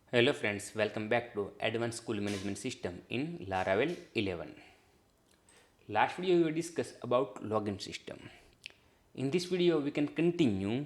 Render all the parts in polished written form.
Hello friends, welcome back to Advanced School Management System in Laravel 11. Last video we discussed about login system. In this video we can continue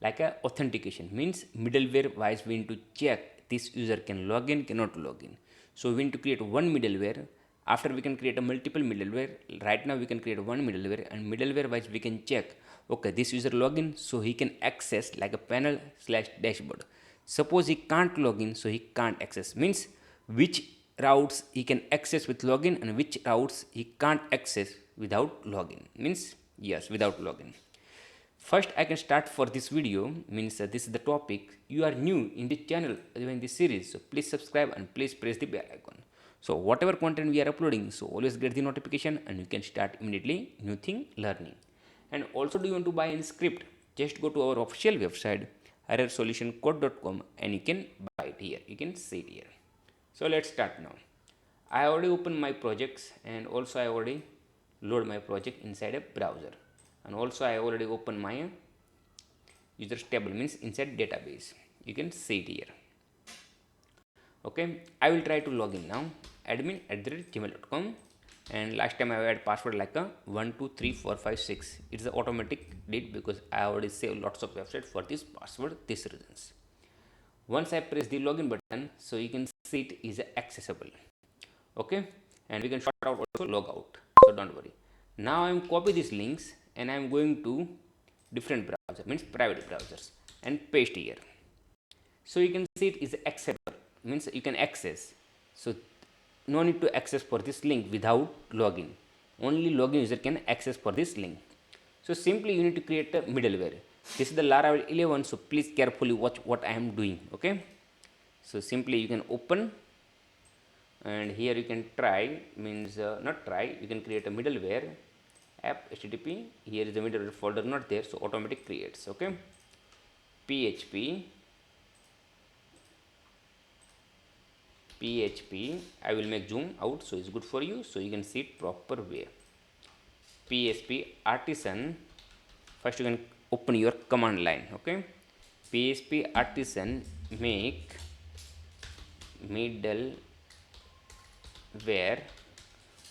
like a authentication, means middleware wise we need to check this user can log in, cannot log in. So we need to create one middleware. After we can create a multiple middleware. Right now we can create one middleware, and middleware wise we can check, okay, this user login, so he can access like a panel slash dashboard. Suppose he can't log in, so he can't access, means which routes he can access with login and which routes he can't access without login, means yes, without login. First I can start for this video, means this is the topic. You are new in this channel, in this series, so please subscribe and please press the bell icon. So whatever content we are uploading, so always get the notification and you can start immediately new thing learning. And also, do you want to buy any script? Just go to our official website errorsolutioncode.com and you can buy it here. You can see it here. So let's start now. I already opened my projects, and also I already load my project inside a browser, and also I already opened my users table, means inside database. You can see it here. Okay, I will try to log in now. admin@gmail.com, and last time I had password like a 123456. It's the automatic did because I already saved lots of websites for this password, these reasons. Once I press the login button, so you can see it is accessible. Okay, and we can short out also logout, so don't worry. Now I am copy these links and I am going to different browser, means private browsers, and paste here. So you can see it is accessible, means you can access. So no need to access for this link without login. Only login user can access for this link. So simply you need to create a middleware. This is the Laravel 11, so please carefully watch what I am doing. Okay, so simply you can open, and here you can try, means not try, you can create a middleware app http. Here is the middleware folder not there, so automatic creates. Okay, php I will make zoom out so it's good for you, so you can see it proper way. php artisan, first you can open your command line. Okay, php artisan make middleware.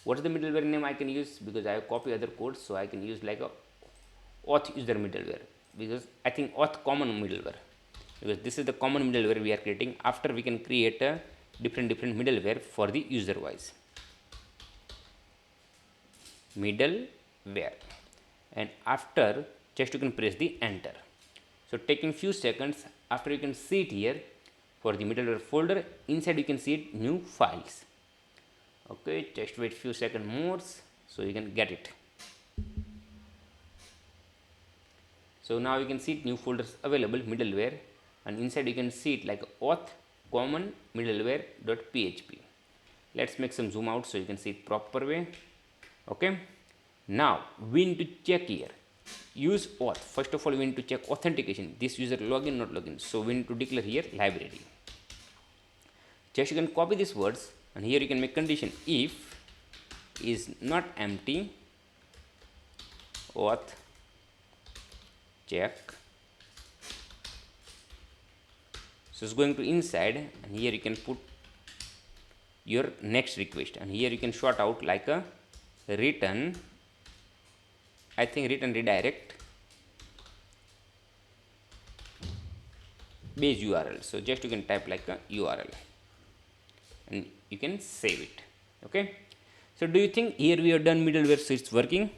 What's the middleware name I can use? Because I have copy other codes, so I can use like a auth user middleware, because I think auth common middleware, because this is the common middleware we are creating. After we can create a different middleware for the user wise middleware, and after just you can press the enter. So taking few seconds, after you can see it here for the middleware folder. Inside you can see it new files. Okay, just wait few seconds more so you can get it. So now you can see new folders available middleware, and inside you can see it like auth common middleware.php. Let's make some zoom out so you can see it proper way. Okay, now we need to check here, use auth. First of all we need to check authentication, this user login not login, so we need to declare here library. Just you can copy these words, and here you can make condition if is not empty auth check. So it's going to inside, and here you can put your next request, and here you can sort out like a return, I think return redirect base URL. So just you can type like a URL and you can save it. Okay, so do you think here we have done middleware, so it's working?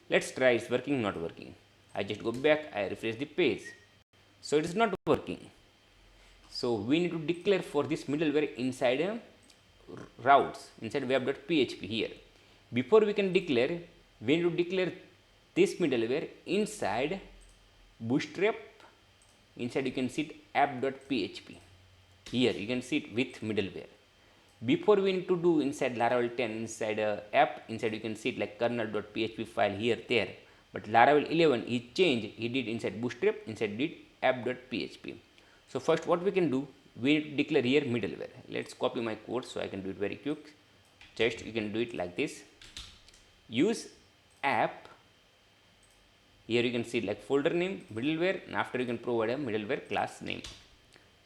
Let's try. It's working, not working. I just go back, I refresh the page, so it is not working. So we need to declare for this middleware inside routes, inside web.php here. Before we can declare, we need to declare this middleware inside bootstrap. Inside you can see it app.php. Here you can see it with middleware. Before we need to do inside Laravel 10, inside app, inside you can see it like kernel.php file here there. But Laravel 11 he changed, he did inside bootstrap, inside did app.php. So first what we can do, we need to declare here middleware. Let's copy my code so I can do it very quick. Just you can do it like this. Use app. Here you can see like folder name, middleware, and after you can provide a middleware class name.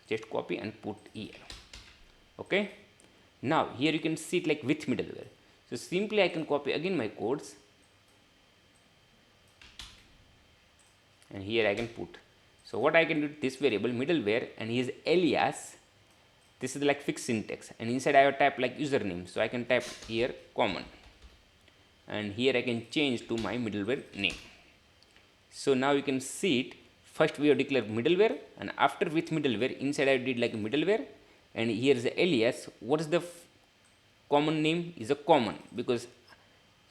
Just copy and put here. Okay, now here you can see it like with middleware. So simply I can copy again my codes, and here I can put. So what I can do, this variable middleware and his alias, this is like fixed syntax, and inside I have type like username, so I can type here common, and here I can change to my middleware name. So now you can see it. First we have declared middleware, and after with middleware inside I did like middleware, and here is the alias. What is the common name? Is a common, because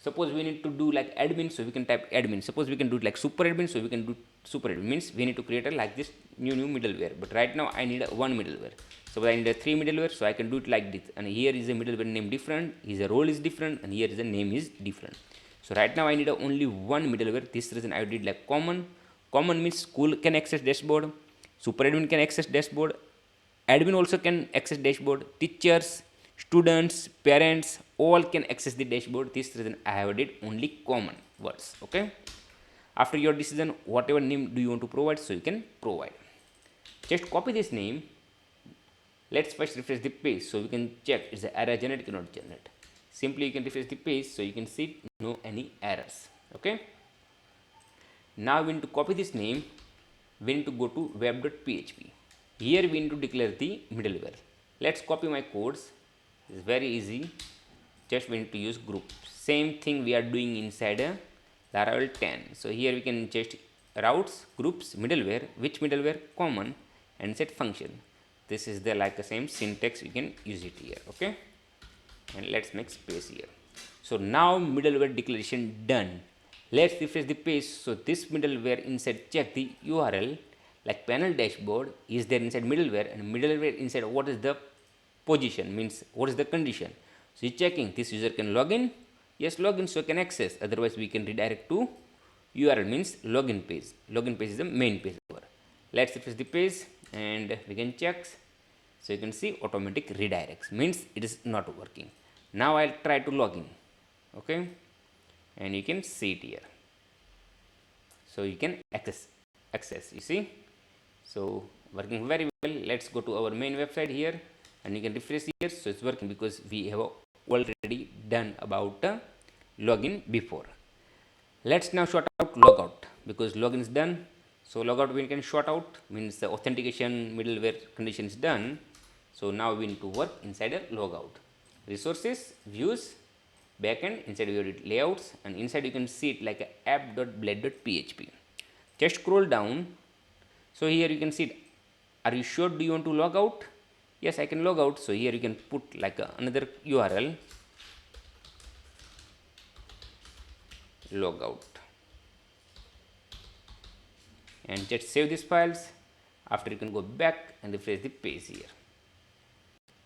suppose we need to do like admin, so we can type admin. Suppose we can do it like super admin, so we can do super admin. Means we need to create a like this new middleware, but right now I need a one middleware. So I need a three middleware, so I can do it like this. And here is a middleware name different, his role is different, and here is the name is different. So right now I need only one middleware. This reason I did like common. Common means school can access dashboard, super admin can access dashboard, admin also can access dashboard, teachers, students, parents, all can access the dashboard. This reason I have did only common words. Okay, after your decision whatever name do you want to provide, so you can provide. Just copy this name. Let's first refresh the page so we can check is the error generate or not generate. Simply you can refresh the page so you can see no any errors. Okay, now we need to copy this name. We need to go to web.php. Here we need to declare the middleware. Let's copy my codes. It's very easy. Just we need to use group. Same thing we are doing inside a Laravel 10. So here we can just routes, groups, middleware, which middleware, common, and set function. This is the like the same syntax, you can use it here. Okay, and let's make space here. So now middleware declaration done. Let's refresh the page. So this middleware inside check the URL like panel dashboard is there inside middleware, and middleware inside what is the position, means what is the condition. So it's checking this user can log in. Yes, login, so can access, otherwise we can redirect to URL, means login page. Login page is the main page. Let's refresh the page and we can check. So you can see automatic redirects, means it is not working. Now I'll try to log in. Okay, and you can see it here. So you can access, you see. So working very well. Let's go to our main website here, and you can refresh here. So it's working because we have already done about login before. Let's now sort out logout, because login is done. So logout we can sort out, means the authentication middleware condition is done. So now we need to work inside a logout. Resources, views, backend, inside we did layouts, and inside you can see it like a app.blade.php. Just scroll down. So here you can see it. Are you sure do you want to log out? Yes, I can log out. So here you can put like another URL, logout, and just save these files. After you can go back and refresh the page here,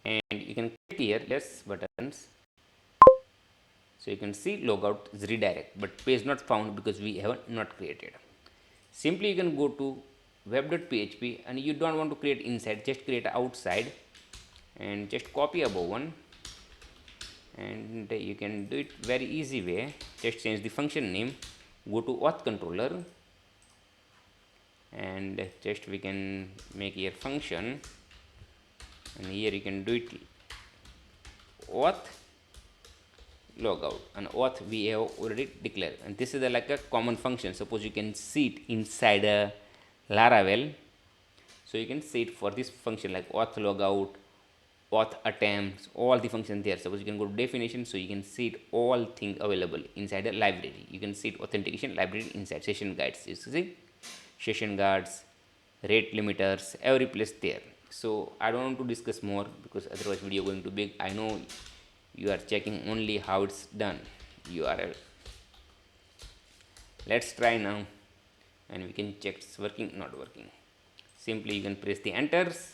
and you can click here less buttons. So you can see logout is redirect, but page not found because we have not created. Simply you can go to web.php, and you don't want to create inside, just create outside, and just copy above one, and you can do it very easy way. Just change the function name, go to auth controller, and just we can make here function, and here you can do it auth logout, and auth we have already declared, and this is a, like a common function. Suppose you can see it inside a Laravel, so you can see it for this function like auth logout, auth attempts, all the functions there. Suppose you can go to definition, so you can see it all thing available inside a library. You can see it authentication library inside session guides. You see session guards, rate limiters, every place there. So I don't want to discuss more because otherwise video going to big. I know you are checking only how it's done URL. Let's try now, and we can check it's working, not working. Simply you can press the enters,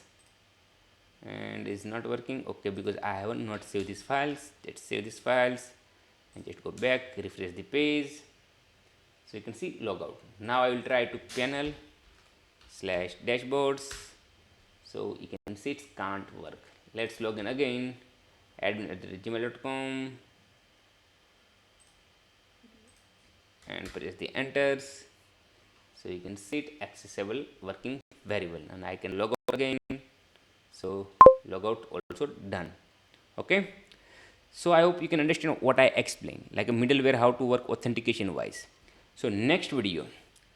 and it's not working. Okay, because I have not saved these files. Let's save these files and just go back, refresh the page. So you can see logout. Now I will try to panel slash dashboards. So you can see it can't work. Let's log in again, admin@gmail.com, and press the enters. So you can see it accessible, working very well, and I can log out again. So logout also done. Okay. So I hope you can understand what I explained, like a middleware, how to work authentication wise. So next video,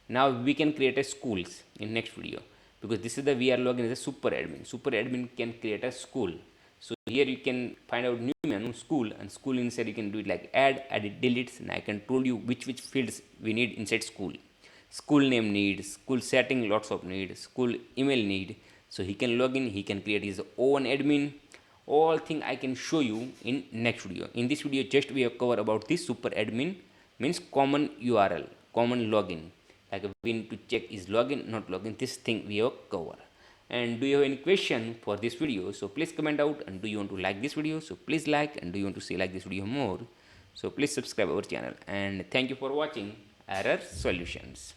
now we can create a schools in next video, because this is the VR login is a super admin. Super admin can create a school. So here you can find out new menu school, and school inside you can do it like add, edit, deletes, and I can told you which fields we need inside school. School name need, school setting lots of need, school email need. So he can log in, he can create his own admin. All thing I can show you in next video. In this video just we have covered about this super admin, means common URL, common login, like we need to check is login not login. This thing we have covered. And do you have any question for this video? So please comment out. And do you want to like this video? So please like. And do you want to see like this video more? So please subscribe our channel. And thank you for watching Error Solutions.